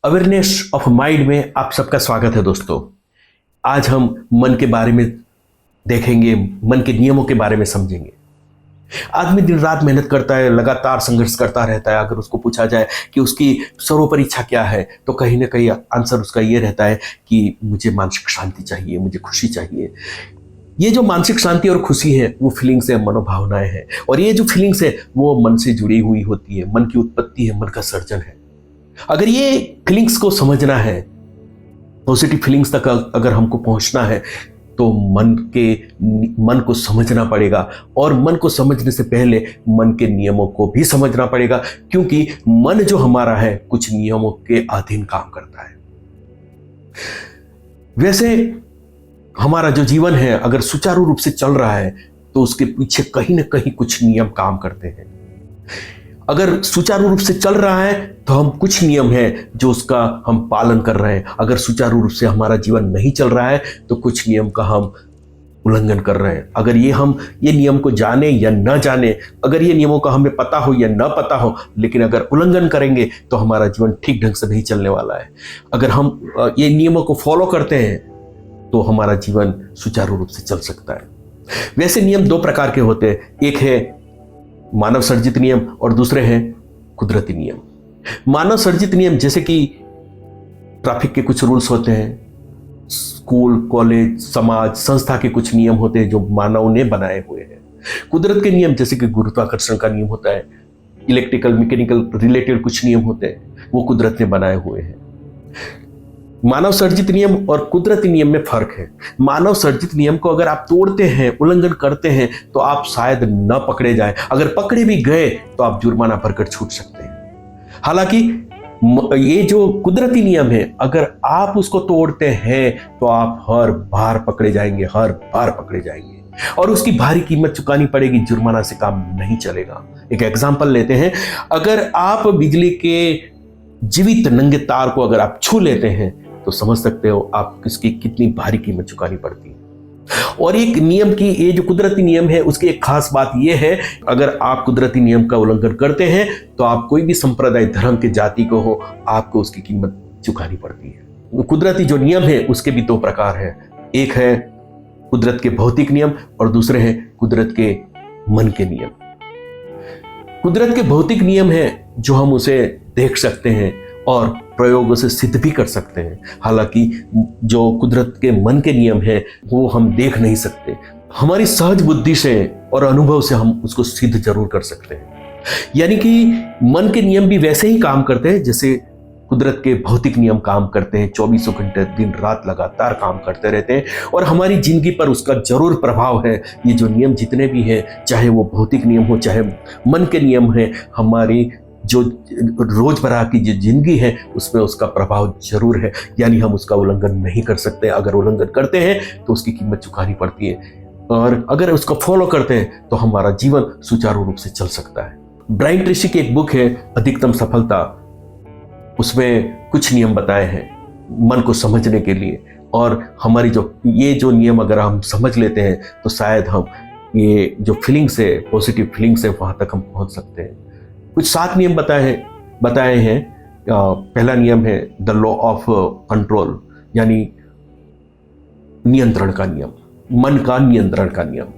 Awareness of mind में आप सबका स्वागत है दोस्तों। आज हम मन के बारे में देखेंगे, मन के नियमों के बारे में समझेंगे। आदमी दिन रात मेहनत करता है, लगातार संघर्ष करता रहता है। अगर उसको पूछा जाए कि उसकी सर्वोपरि इच्छा क्या है, तो कहीं ना कहीं आंसर उसका ये रहता है कि मुझे मानसिक शांति चाहिए, मुझे खुशी चाहिए। ये जो मानसिक शांति और खुशी है वो फीलिंग्स है, मनोभावनाएं हैं। और ये जो फीलिंग्स है वो मन से जुड़ी हुई होती है, मन की उत्पत्ति है, मन का सर्जन है। अगर ये फीलिंग्स को समझना है, पॉजिटिव फीलिंग्स तक अगर हमको पहुंचना है, तो मन को समझना पड़ेगा। और मन को समझने से पहले मन के नियमों को भी समझना पड़ेगा, क्योंकि मन जो हमारा है कुछ नियमों के अधीन काम करता है। वैसे हमारा जो जीवन है अगर सुचारू रूप से चल रहा है तो उसके पीछे कहीं ना कहीं कुछ नियम काम करते हैं। अगर सुचारू रूप से चल रहा है तो हम कुछ नियम हैं जो उसका हम पालन कर रहे हैं। अगर सुचारू रूप से हमारा जीवन नहीं चल रहा है तो कुछ नियम का हम उल्लंघन कर रहे हैं। अगर ये नियम को जाने या न जाने, अगर ये नियमों का हमें पता हो या न पता हो, लेकिन अगर उल्लंघन करेंगे तो हमारा जीवन ठीक ढंग से नहीं चलने वाला है। अगर हम ये नियमों को फॉलो करते हैं तो हमारा जीवन सुचारू रूप से चल सकता है। वैसे नियम दो प्रकार के होते हैं, एक है मानव सर्जित नियम और दूसरे हैं कुदरती नियम। मानव सर्जित नियम जैसे कि ट्रैफिक के कुछ रूल्स होते हैं, स्कूल, कॉलेज, समाज, संस्था के कुछ नियम होते हैं जो मानव ने बनाए हुए हैं। कुदरत के नियम जैसे कि गुरुत्वाकर्षण का नियम होता है, इलेक्ट्रिकल, मैकेनिकल रिलेटेड कुछ नियम होते हैं, वो कुदरत ने बनाए हुए हैं। मानव सर्जित नियम और कुदरती नियम में फर्क है। मानव सर्जित नियम को अगर आप तोड़ते हैं, उल्लंघन करते हैं, तो आप शायद न पकड़े जाएं। अगर पकड़े भी गए तो आप जुर्माना भरकर छूट सकते हैं। हालांकि ये जो कुदरती नियम है, अगर आप उसको तोड़ते हैं तो आप हर बार पकड़े जाएंगे, हर बार पकड़े जाएंगे और उसकी भारी कीमत चुकानी पड़ेगी। जुर्माना से काम नहीं चलेगा। एक एग्जांपल लेते हैं, अगर आप बिजली के जीवित नंगे तार को अगर आप छू लेते हैं तो समझ सकते हो आप इसकी कितनी भारी कीमत चुकानी पड़ती है। और एक नियम की, ये जो कुदरती नियम है उसकी एक खास बात यह है, अगर आप कुदरती नियम का उल्लंघन करते हैं तो आप कोई भी संप्रदाय, धर्म के, जाति को हो, आपको उसकी कीमत चुकानी पड़ती है। कुदरती जो नियम है उसके भी दो प्रकार है, एक है कुदरत के भौतिक नियम और दूसरे हैं कुदरत के मन के नियम। कुदरत के भौतिक नियम है जो हम उसे देख सकते हैं और प्रयोगों से सिद्ध भी कर सकते हैं। हालांकि जो कुदरत के मन के नियम हैं वो हम देख नहीं सकते। हमारी सहज बुद्धि से और अनुभव से हम उसको सिद्ध जरूर कर सकते हैं। यानी कि मन के नियम भी वैसे ही काम करते हैं जैसे कुदरत के भौतिक नियम काम करते हैं। 24 घंटे दिन रात लगातार काम करते रहते हैं और हमारी जिंदगी पर उसका जरूर प्रभाव है। ये जो नियम जितने भी हैं, चाहे वो भौतिक नियम हो चाहे मन के नियम है, हमारी जो रोजमर्रा की जो जिंदगी है उसमें उसका प्रभाव जरूर है। यानी हम उसका उल्लंघन नहीं कर सकते। अगर उल्लंघन करते हैं तो उसकी कीमत चुकानी पड़ती है, और अगर उसको फॉलो करते हैं तो हमारा जीवन सुचारू रूप से चल सकता है। ब्रायन ट्रेसी की एक बुक है अधिकतम सफलता, उसमें कुछ नियम बताए हैं मन को समझने के लिए। और हमारी ये जो नियम अगर हम समझ लेते हैं तो शायद हम ये जो फीलिंग्स है, पॉजिटिव फीलिंग्स है, वहां तक हम पहुंच सकते हैं। कुछ 7 नियम बताए हैं। पहला नियम है द लॉ ऑफ कंट्रोल, यानी नियंत्रण का नियम, मन का नियंत्रण का नियम।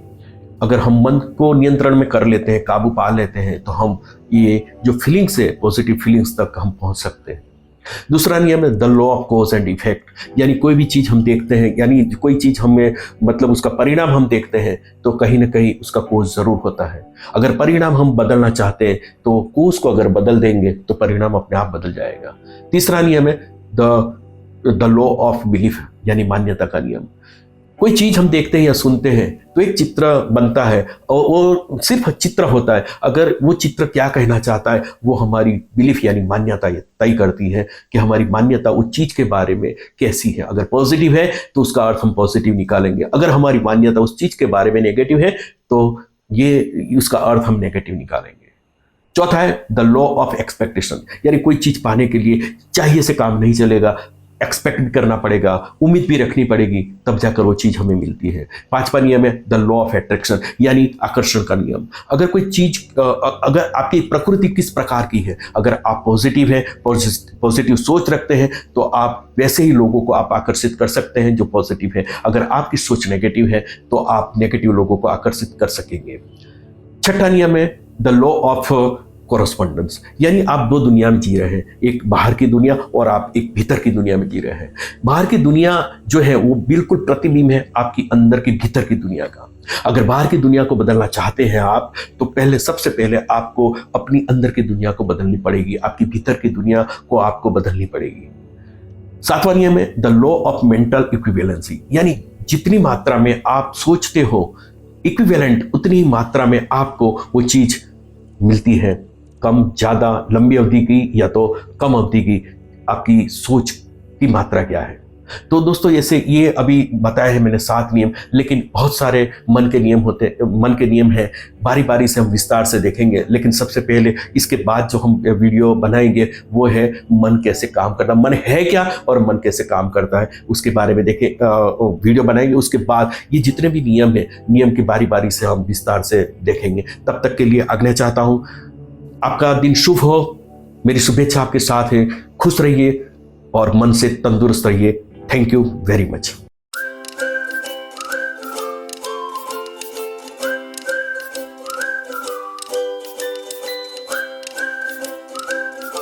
अगर हम मन को नियंत्रण में कर लेते हैं, काबू पा लेते हैं, तो हम ये जो फीलिंग्स है, पॉजिटिव फीलिंग्स तक हम पहुंच सकते हैं। दूसरा नियम है the law of cause and effect, यानी कोई भी चीज हम देखते हैं, यानी कोई चीज हमें, मतलब उसका परिणाम हम देखते हैं तो कहीं ना कहीं उसका कोज जरूर होता है। अगर परिणाम हम बदलना चाहते हैं तो कोज को अगर बदल देंगे तो परिणाम अपने आप बदल जाएगा। तीसरा नियम है द लॉ ऑफ बिलीफ, यानी मान्यता का नियम। कोई चीज हम देखते हैं या सुनते हैं तो एक चित्र बनता है और वो सिर्फ चित्र होता है। अगर वो चित्र क्या कहना चाहता है वो हमारी बिलीफ यानी मान्यता तय करती है कि हमारी मान्यता उस चीज के बारे में कैसी है। अगर पॉजिटिव है तो उसका अर्थ हम पॉजिटिव निकालेंगे, अगर हमारी मान्यता उस चीज के बारे में नेगेटिव है तो ये उसका अर्थ हम नेगेटिव निकालेंगे। चौथा है द लॉ ऑफ एक्सपेक्टेशन, यानी कोई चीज पाने के लिए चाहिए से काम नहीं चलेगा। एक्सपेक्ट भी करना पड़ेगा, उम्मीद भी रखनी पड़ेगी, तब जाकर वो चीज़ हमें मिलती है। 5वां नियम है द लॉ ऑफ अट्रैक्शन, यानी आकर्षण का नियम। अगर कोई चीज़ अगर आपकी प्रकृति किस प्रकार की है, अगर आप पॉजिटिव हैं, पॉजिटिव सोच रखते हैं, तो आप वैसे ही लोगों को आप आकर्षित कर सकते हैं जो पॉजिटिव है। अगर आपकी सोच नेगेटिव है तो आप नेगेटिव लोगों को आकर्षित कर सकेंगे। 6वां नियम है द लॉ ऑफ कोरस्पॉन्डेंस, यानी आप दो दुनिया में जी रहे हैं, एक बाहर की दुनिया और आप एक भीतर की दुनिया में जी रहे हैं। बाहर की दुनिया जो है वो बिल्कुल प्रतिबिंब है आपकी अंदर की भीतर की दुनिया का। अगर बाहर की दुनिया को बदलना चाहते हैं आप, तो सबसे पहले आपको अपनी अंदर की दुनिया को बदलनी पड़ेगी, आपकी भीतर की दुनिया को आपको बदलनी पड़ेगी। 7वां नियम है the law of mental equivalency, यानी जितनी मात्रा में आप सोचते हो इक्विवेलेंट, उतनी ही मात्रा में आपको वो चीज मिलती है। कम ज्यादा, लंबी अवधि की या तो कम अवधि की, आपकी सोच की मात्रा क्या है। तो दोस्तों जैसे ये अभी बताया है मैंने 7 नियम, लेकिन बहुत सारे मन के नियम हैं, बारी बारी से हम विस्तार से देखेंगे। लेकिन सबसे पहले इसके बाद जो हम वीडियो बनाएंगे वो है मन कैसे काम करना, मन है क्या और मन कैसे काम करता है, उसके बारे में देखें वीडियो बनाएंगे। उसके बाद ये जितने भी नियम है, नियम की बारी बारी से हम विस्तार से देखेंगे। तब तक के लिए आज्ञा चाहता हूँ, आपका दिन शुभ हो, मेरी शुभेच्छा आपके साथ है। खुश रहिए और मन से तंदुरुस्त रहिए। Thank you very much.